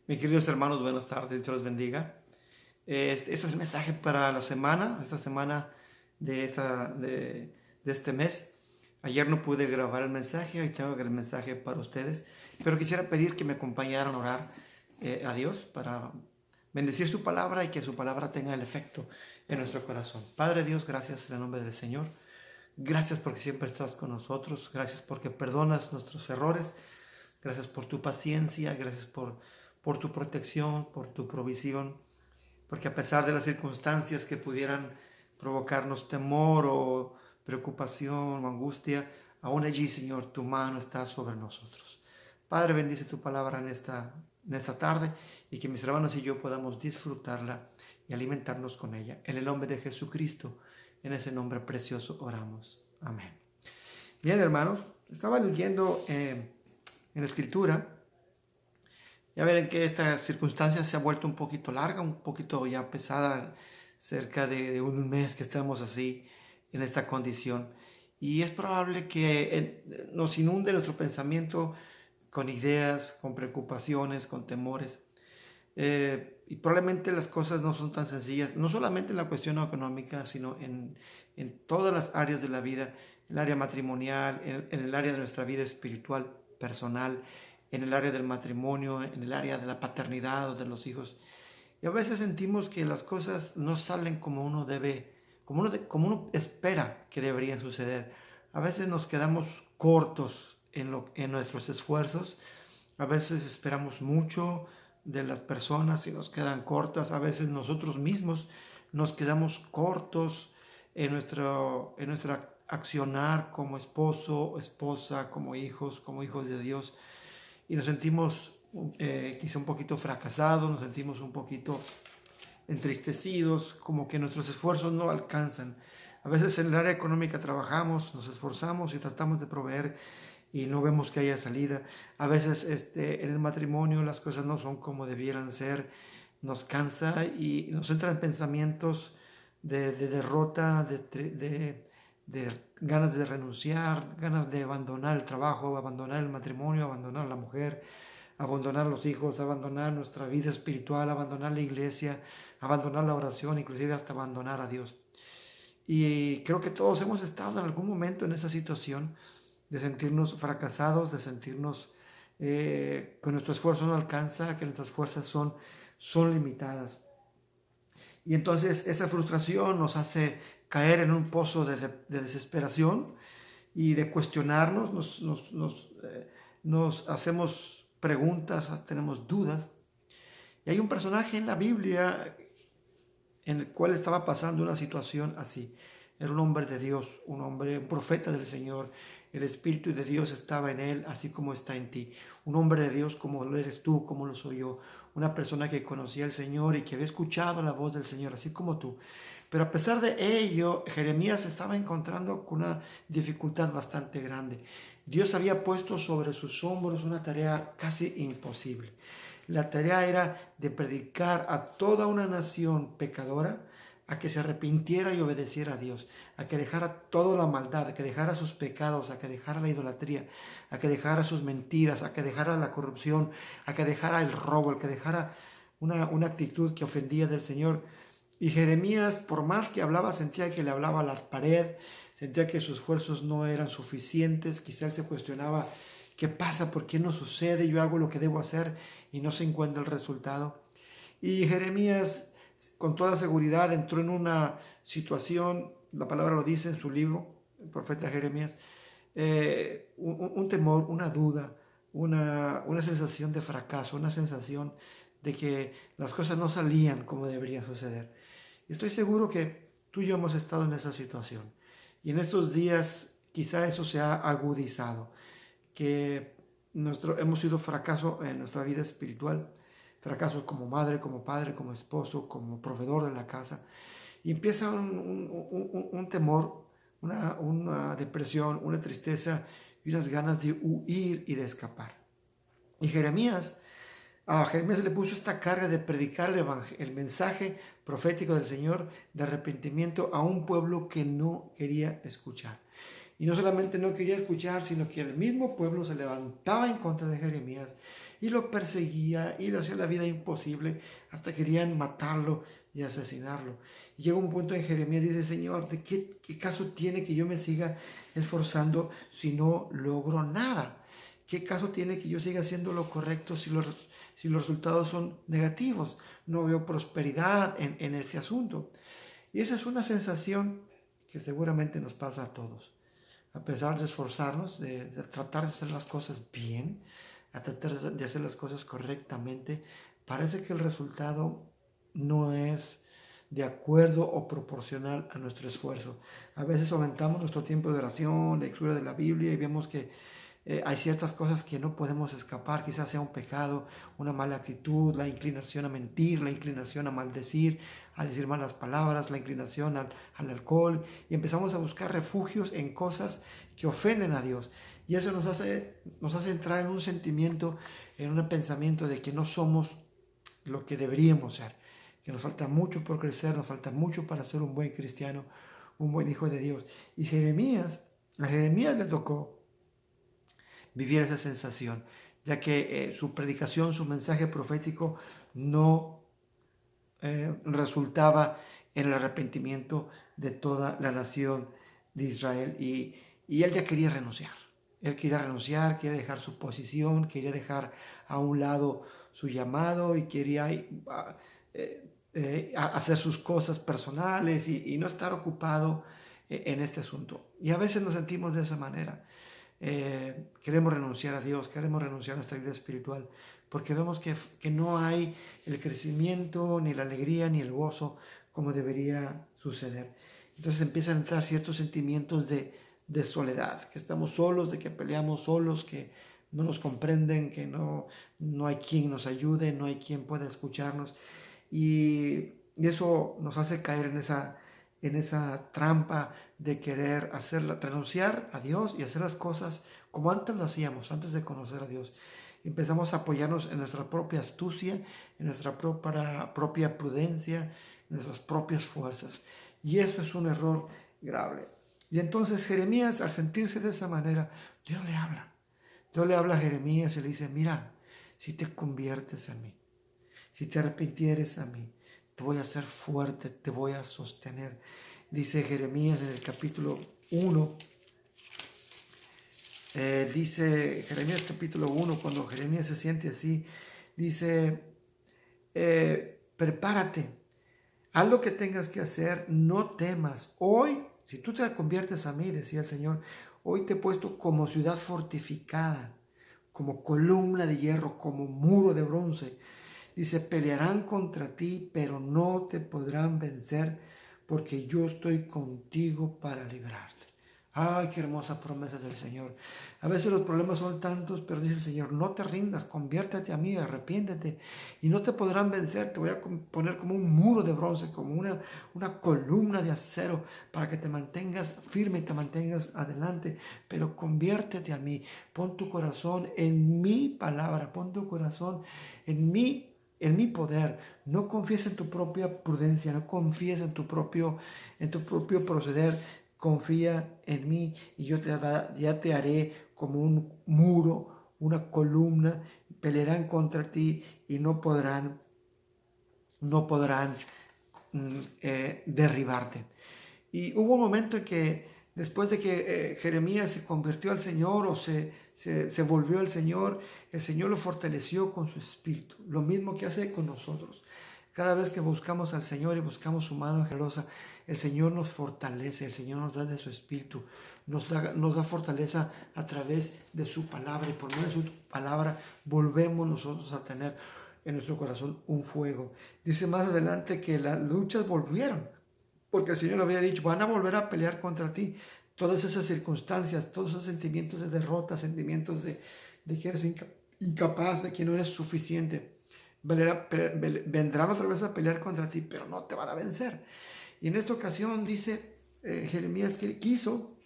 Mis queridos hermanos, buenas tardes, Dios los bendiga. Este es el mensaje para la semana, esta semana de este mes. Ayer no pude grabar el mensaje, hoy tengo el mensaje para ustedes, pero quisiera pedir que me acompañaran a orar a Dios para bendecir su palabra y que su palabra tenga el efecto en nuestro corazón. Padre Dios, gracias en el nombre del Señor. Gracias porque siempre estás con nosotros, gracias porque perdonas nuestros errores. Gracias por tu paciencia, gracias por tu protección, por tu provisión, porque a pesar de las circunstancias que pudieran provocarnos temor o preocupación o angustia, aún allí, Señor, tu mano está sobre nosotros. Padre, bendice tu palabra en esta tarde y que mis hermanos y yo podamos disfrutarla y alimentarnos con ella. En el nombre de Jesucristo, en ese nombre precioso oramos. Amén. Bien, hermanos, estaba leyendo en la escritura. Ya verán que esta circunstancia se ha vuelto un poquito larga, un poquito ya pesada, cerca de un mes que estamos así en esta condición. Y es probable que nos inunde nuestro pensamiento con ideas, con preocupaciones, con temores. Y probablemente las cosas no son tan sencillas, no solamente en la cuestión económica, sino en todas las áreas de la vida, en el área matrimonial, en el área de nuestra vida espiritual, personal, en el área del matrimonio, en el área de la paternidad o de los hijos. Y a veces sentimos que las cosas no salen como uno debe, como uno espera que deberían suceder. A veces nos quedamos cortos en nuestros esfuerzos, a veces esperamos mucho de las personas y nos quedan cortas, a veces nosotros mismos nos quedamos cortos en nuestra accionar como esposo, esposa, como hijos de Dios, y nos sentimos quizá un poquito fracasados, nos sentimos un poquito entristecidos, como que nuestros esfuerzos no alcanzan. A veces en el área económica trabajamos, nos esforzamos y tratamos de proveer y no vemos que haya salida. A veces en el matrimonio las cosas no son como debieran ser, nos cansa y nos entran pensamientos de derrota, de ganas de renunciar, ganas de abandonar el trabajo, abandonar el matrimonio, abandonar a la mujer, abandonar a los hijos, abandonar nuestra vida espiritual, abandonar la iglesia, abandonar la oración, inclusive hasta abandonar a Dios. Y creo que todos hemos estado en algún momento en esa situación de sentirnos fracasados, de sentirnos que nuestro esfuerzo no alcanza, que nuestras fuerzas son limitadas. Y entonces esa frustración nos hace caer en un pozo de desesperación y de cuestionarnos, nos hacemos preguntas, tenemos dudas. Y hay un personaje en la Biblia en el cual estaba pasando una situación así. Era un hombre de Dios, un profeta del Señor. El Espíritu de Dios estaba en él, así como está en ti. Un hombre de Dios como lo eres tú, como lo soy yo. Una persona que conocía al Señor y que había escuchado la voz del Señor, así como tú. Pero a pesar de ello, Jeremías se estaba encontrando con una dificultad bastante grande. Dios había puesto sobre sus hombros una tarea casi imposible. La tarea era de predicar a toda una nación pecadora a que se arrepintiera y obedeciera a Dios, a que dejara toda la maldad, a que dejara sus pecados, a que dejara la idolatría, a que dejara sus mentiras, a que dejara la corrupción, a que dejara el robo, a que dejara una actitud que ofendía del Señor. Y Jeremías, por más que hablaba, sentía que le hablaba a la pared, sentía que sus esfuerzos no eran suficientes, quizás se cuestionaba: ¿qué pasa? ¿Por qué no sucede? Yo hago lo que debo hacer y no se encuentra el resultado. Y Jeremías, con toda seguridad, entró en una situación, la palabra lo dice en su libro, el profeta Jeremías, un temor, una duda, una sensación de fracaso, una sensación de que las cosas no salían como deberían suceder. Y estoy seguro que tú y yo hemos estado en esa situación. Y en estos días quizá eso se ha agudizado, que hemos sido fracaso en nuestra vida espiritual, fracasos como madre, como padre, como esposo, como proveedor de la casa. Y empieza un temor, una depresión, una tristeza y unas ganas de huir y de escapar. Y a Jeremías le puso esta carga de predicar el mensaje profético del Señor de arrepentimiento a un pueblo que no quería escuchar. Y no solamente no quería escuchar, sino que el mismo pueblo se levantaba en contra de Jeremías y lo perseguía y le hacía la vida imposible, hasta querían matarlo y asesinarlo. Y llega un punto en Jeremías, dice: Señor, ¿de qué caso tiene que yo me siga esforzando si no logro nada? ¿Qué caso tiene que yo siga haciendo lo correcto si los resultados son negativos? No veo prosperidad en este asunto. Y esa es una sensación que seguramente nos pasa a todos. A pesar de esforzarnos, de tratar de hacer las cosas bien, a tratar de hacer las cosas correctamente, parece que el resultado no es de acuerdo o proporcional a nuestro esfuerzo. A veces aumentamos nuestro tiempo de oración, lectura de la Biblia, y vemos que hay ciertas cosas que no podemos escapar, quizás sea un pecado, una mala actitud, la inclinación a mentir, la inclinación a maldecir, a decir malas palabras, la inclinación al alcohol, y empezamos a buscar refugios en cosas que ofenden a Dios. Y eso nos hace entrar en un sentimiento, en un pensamiento de que no somos lo que deberíamos ser, que nos falta mucho por crecer, nos falta mucho para ser un buen cristiano, un buen hijo de Dios. Y a Jeremías le tocó vivir esa sensación, ya que su predicación, su mensaje profético no resultaba en el arrepentimiento de toda la nación de Israel, y él ya quería renunciar. Él quería renunciar, quería dejar su posición, quería dejar a un lado su llamado y quería hacer sus cosas personales y no estar ocupado en este asunto. Y a veces nos sentimos de esa manera. Queremos renunciar a Dios, queremos renunciar a nuestra vida espiritual, porque vemos que no hay el crecimiento, ni la alegría, ni el gozo como debería suceder. Entonces empiezan a entrar ciertos sentimientos de soledad, que estamos solos, de que peleamos solos, que no nos comprenden, que no hay quien nos ayude, no hay quien pueda escucharnos, y eso nos hace caer en esa trampa de querer renunciar a Dios y hacer las cosas como antes lo hacíamos, antes de conocer a Dios. Empezamos a apoyarnos en nuestra propia astucia, en nuestra propia prudencia, en nuestras propias fuerzas. Y eso es un error grave. Y entonces Jeremías, al sentirse de esa manera, Dios le habla. Dios le habla a Jeremías y le dice: mira, si te conviertes a mí, si te arrepintieres a mí, te voy a hacer fuerte, te voy a sostener. Dice Jeremías en el capítulo 1, dice Jeremías capítulo 1, cuando Jeremías se siente así, dice: prepárate, haz lo que tengas que hacer, no temas. Hoy, si tú te conviertes a mí, decía el Señor, hoy te he puesto como ciudad fortificada, como columna de hierro, como muro de bronce. Dice: pelearán contra ti, pero no te podrán vencer, porque yo estoy contigo para librarte. Ay, qué hermosa promesa del Señor. A veces los problemas son tantos, pero dice el Señor: no te rindas, conviértete a mí, arrepiéntete, y no te podrán vencer. Te voy a poner como un muro de bronce, como una columna de acero, para que te mantengas firme y te mantengas adelante. Pero conviértete a mí, pon tu corazón en mi palabra, pon tu corazón en mi poder. No confíes en tu propia prudencia, no confíes en tu propio proceder. Confía en mí y yo ya te haré como un muro, una columna. Pelearán contra ti y no podrán derribarte. Y hubo un momento en que, después de que Jeremías se convirtió al Señor, o se volvió al Señor, el Señor lo fortaleció con su espíritu. Lo mismo que hace con nosotros. Cada vez que buscamos al Señor y buscamos su mano generosa, el Señor nos fortalece, el Señor nos da de su espíritu, nos da fortaleza a través de su palabra, y por medio de su palabra volvemos nosotros a tener en nuestro corazón un fuego. Dice más adelante que las luchas volvieron, porque el Señor había dicho: van a volver a pelear contra ti. Todas esas circunstancias, todos esos sentimientos de derrota, sentimientos de que eres incapaz, de que no eres suficiente, vendrán otra vez a pelear contra ti, pero no te van a vencer. Y en esta ocasión dice Jeremías que quiso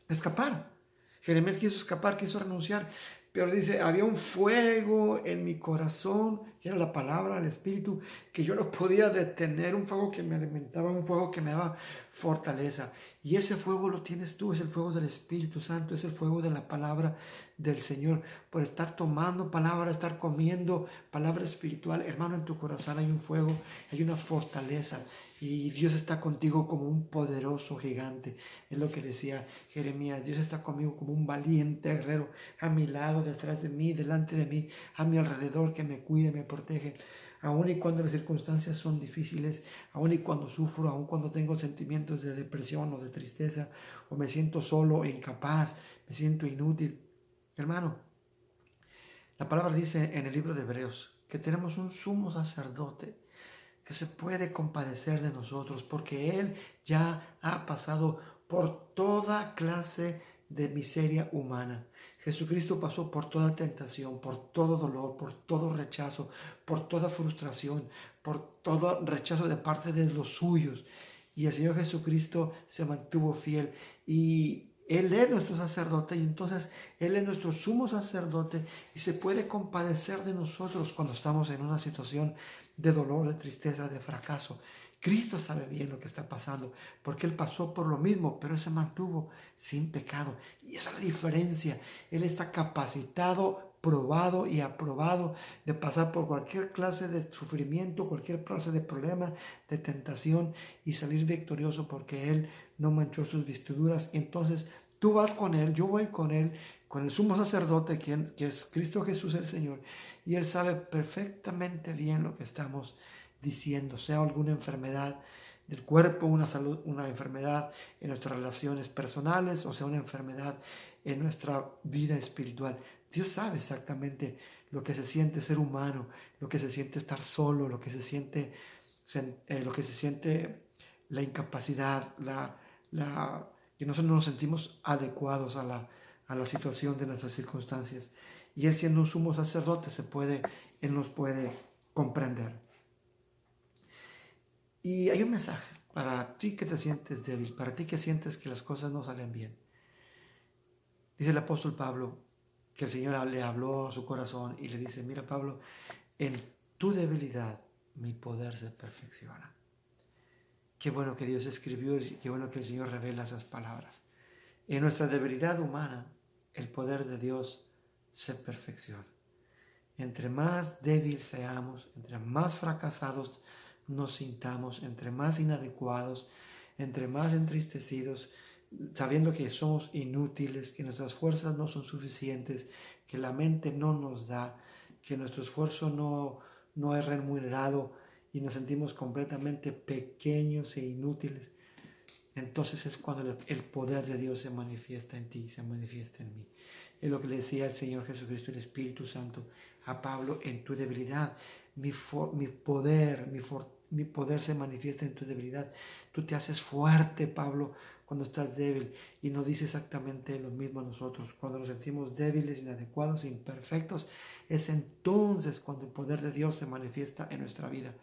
escapar. Jeremías quiso escapar, quiso renunciar, pero dice: había un fuego en mi corazón que era la palabra, el Espíritu, que yo no podía detener, un fuego que me alimentaba, un fuego que me daba fortaleza. Y ese fuego lo tienes tú, es el fuego del Espíritu Santo, es el fuego de la palabra del Señor. Por estar tomando palabra, estar comiendo palabra espiritual, hermano, en tu corazón hay un fuego, hay una fortaleza. Y Dios está contigo como un poderoso gigante. Es lo que decía Jeremías. Dios está conmigo como un valiente guerrero, a mi lado, detrás de mí, delante de mí, a mi alrededor, que me cuide, me protege. Aun y cuando las circunstancias son difíciles, aun y cuando sufro, aun cuando tengo sentimientos de depresión o de tristeza, o me siento solo e incapaz, me siento inútil. Hermano, la palabra dice en el libro de Hebreos que tenemos un sumo sacerdote que se puede compadecer de nosotros, porque Él ya ha pasado por toda clase de miseria humana. Jesucristo pasó por toda tentación, por todo dolor, por todo rechazo, por toda frustración, por todo rechazo de parte de los suyos. Y el Señor Jesucristo se mantuvo fiel y Él es nuestro sacerdote, y entonces Él es nuestro sumo sacerdote y se puede compadecer de nosotros cuando estamos en una situación de dolor, de tristeza, de fracaso. Cristo sabe bien lo que está pasando, porque Él pasó por lo mismo, pero Él se mantuvo sin pecado. Y esa es la diferencia. Él está capacitado, probado y aprobado de pasar por cualquier clase de sufrimiento, cualquier clase de problema, de tentación, y salir victorioso, porque Él no manchó sus vestiduras. Entonces tú vas con Él, yo voy con Él, con el sumo sacerdote, que es Cristo Jesús el Señor, y Él sabe perfectamente bien lo que estamos diciendo, sea alguna enfermedad del cuerpo, una enfermedad en nuestras relaciones personales, o sea una enfermedad en nuestra vida espiritual. Dios sabe exactamente lo que se siente ser humano, lo que se siente estar solo, lo que se siente la incapacidad, que nosotros no nos sentimos adecuados a la situación de nuestras circunstancias. Y Él, siendo un sumo sacerdote, Él nos puede comprender. Y hay un mensaje para ti que te sientes débil, para ti que sientes que las cosas no salen bien. Dice el apóstol Pablo que el Señor le habló a su corazón y le dice: mira, Pablo, en tu debilidad mi poder se perfecciona. Qué bueno que Dios escribió y qué bueno que el Señor revela esas palabras. En nuestra debilidad humana, el poder de Dios se perfecciona. Entre más débil seamos, entre más fracasados nos sintamos, entre más inadecuados, entre más entristecidos, sabiendo que somos inútiles, que nuestras fuerzas no son suficientes, que la mente no nos da, que nuestro esfuerzo no es remunerado y nos sentimos completamente pequeños e inútiles, entonces es cuando el poder de Dios se manifiesta en ti, se manifiesta en mí. Es lo que le decía el Señor Jesucristo, el Espíritu Santo, a Pablo: en tu debilidad, mi poder se manifiesta en tu debilidad. Tú te haces fuerte, Pablo, cuando estás débil. Y nos dice exactamente lo mismo a nosotros. Cuando nos sentimos débiles, inadecuados, imperfectos, es entonces cuando el poder de Dios se manifiesta en nuestra vida.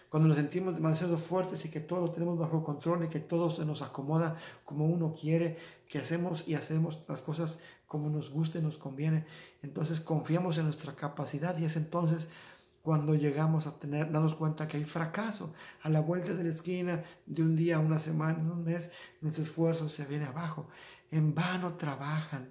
Cuando nos sentimos demasiado fuertes y que todo lo tenemos bajo control y que todo se nos acomoda como uno quiere, que hacemos las cosas como nos gusta y nos conviene, entonces confiamos en nuestra capacidad, y es entonces cuando llegamos a darnos cuenta que hay fracaso a la vuelta de la esquina, de un día, una semana, un mes, nuestro esfuerzo se viene abajo. En vano trabajan,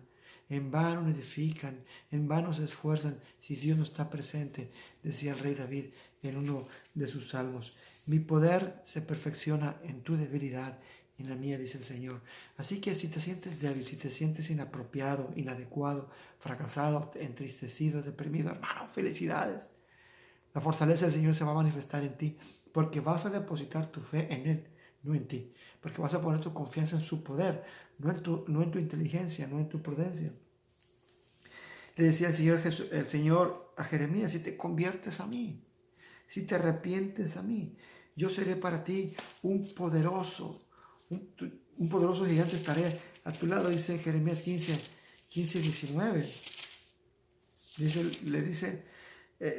en vano edifican, en vano se esfuerzan si Dios no está presente, decía el rey David en uno de sus salmos. Mi poder se perfecciona en tu debilidad, en la mía, dice el Señor. Así que si te sientes débil, si te sientes inapropiado, inadecuado, fracasado, entristecido, deprimido, hermano, felicidades. La fortaleza del Señor se va a manifestar en ti, porque vas a depositar tu fe en Él, no en ti. Porque vas a poner tu confianza en su poder, no en tu inteligencia, no en tu prudencia. Le decía el Señor a Jeremías: si te conviertes a mí, si te arrepientes a mí, yo seré para ti un poderoso gigante, estaré a tu lado, dice Jeremías 15, 19. Le dice: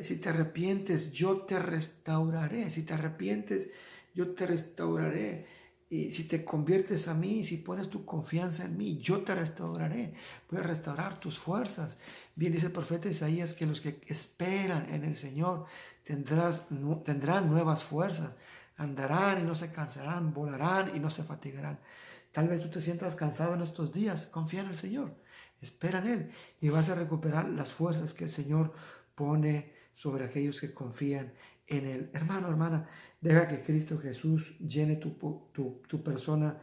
si te arrepientes, yo te restauraré. Si te arrepientes, yo te restauraré. Y si te conviertes a mí, si pones tu confianza en mí, yo te restauraré. Voy a restaurar tus fuerzas. Bien dice el profeta Isaías que los que esperan en el Señor tendrán nuevas fuerzas. Andarán y no se cansarán, volarán y no se fatigarán. Tal vez tú te sientas cansado en estos días. Confía en el Señor. Espera en Él y vas a recuperar las fuerzas que el Señor pone sobre aquellos que confían en Él. Hermano, hermana, deja que Cristo Jesús llene tu persona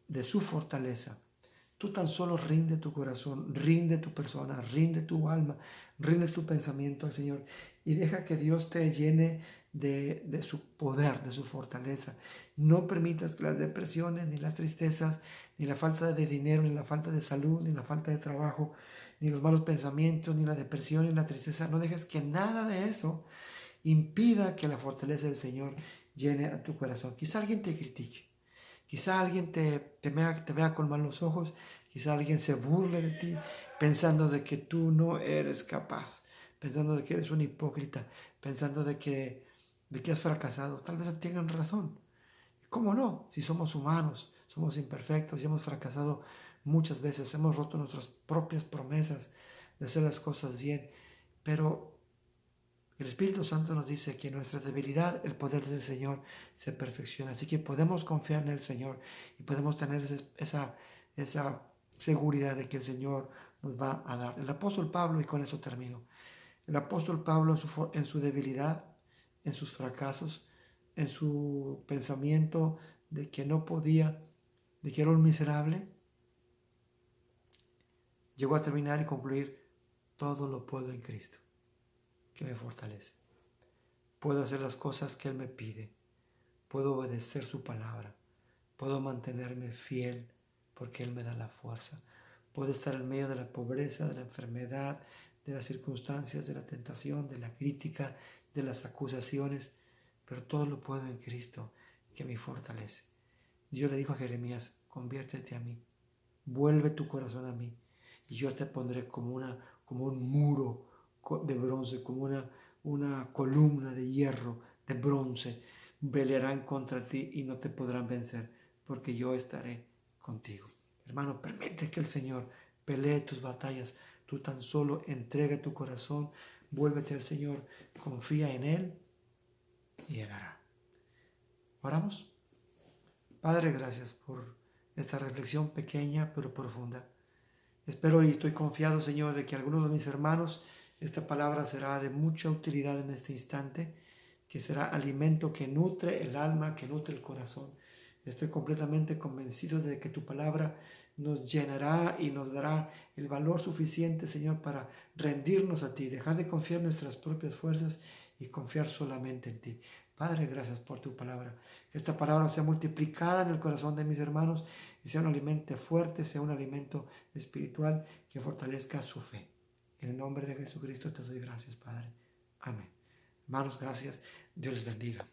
de su fortaleza. Tú tan solo rinde tu corazón, rinde tu persona, rinde tu alma, rinde tu pensamiento al Señor y deja que Dios te llene de su poder, de su fortaleza. No permitas que las depresiones, ni las tristezas, ni la falta de dinero, ni la falta de salud, ni la falta de trabajo, ni los malos pensamientos, ni la depresión, ni la tristeza, no dejes que nada de eso impida que la fortaleza del Señor llene a tu corazón. Quizá alguien te critique, quizá alguien te vea con malos ojos, quizá alguien se burle de ti pensando de que tú no eres capaz, pensando de que eres un hipócrita, pensando de que has fracasado. Tal vez tengan razón. ¿Cómo no? Si somos humanos, somos imperfectos y hemos fracasado muchas veces, hemos roto nuestras propias promesas de hacer las cosas bien, pero el Espíritu Santo nos dice que en nuestra debilidad el poder del Señor se perfecciona. Así que podemos confiar en el Señor y podemos tener esa seguridad de que el Señor nos va a dar. El apóstol Pablo, y con eso termino, el apóstol Pablo en su debilidad, en sus fracasos, en su pensamiento de que no podía, de que era un miserable, llegó a terminar y concluir: todo lo puedo en Cristo, que me fortalece. Puedo hacer las cosas que Él me pide. Puedo obedecer su palabra. Puedo mantenerme fiel porque Él me da la fuerza. Puedo estar en medio de la pobreza, de la enfermedad, de las circunstancias, de la tentación, de la crítica, de las acusaciones, pero todo lo puedo en Cristo que me fortalece. Dios le dijo a Jeremías: conviértete a mí, vuelve tu corazón a mí, y yo te pondré como un muro de bronce, como una columna de hierro, de bronce. Pelearán contra ti y no te podrán vencer, porque yo estaré contigo. Hermano, permite que el Señor pelee tus batallas. Tú tan solo entrega tu corazón, vuélvete al Señor, confía en Él y Él hará. ¿Oramos? Padre, gracias por esta reflexión pequeña pero profunda. Espero y estoy confiado, Señor, de que a algunos de mis hermanos esta palabra será de mucha utilidad en este instante, que será alimento que nutre el alma, que nutre el corazón. Estoy completamente convencido de que tu palabra nos llenará y nos dará el valor suficiente, Señor, para rendirnos a ti, dejar de confiar en nuestras propias fuerzas y confiar solamente en ti. Padre, gracias por tu palabra. Que esta palabra sea multiplicada en el corazón de mis hermanos y sea un alimento fuerte, sea un alimento espiritual que fortalezca su fe. En el nombre de Jesucristo te doy gracias, Padre. Amén. Hermanos, gracias. Dios les bendiga.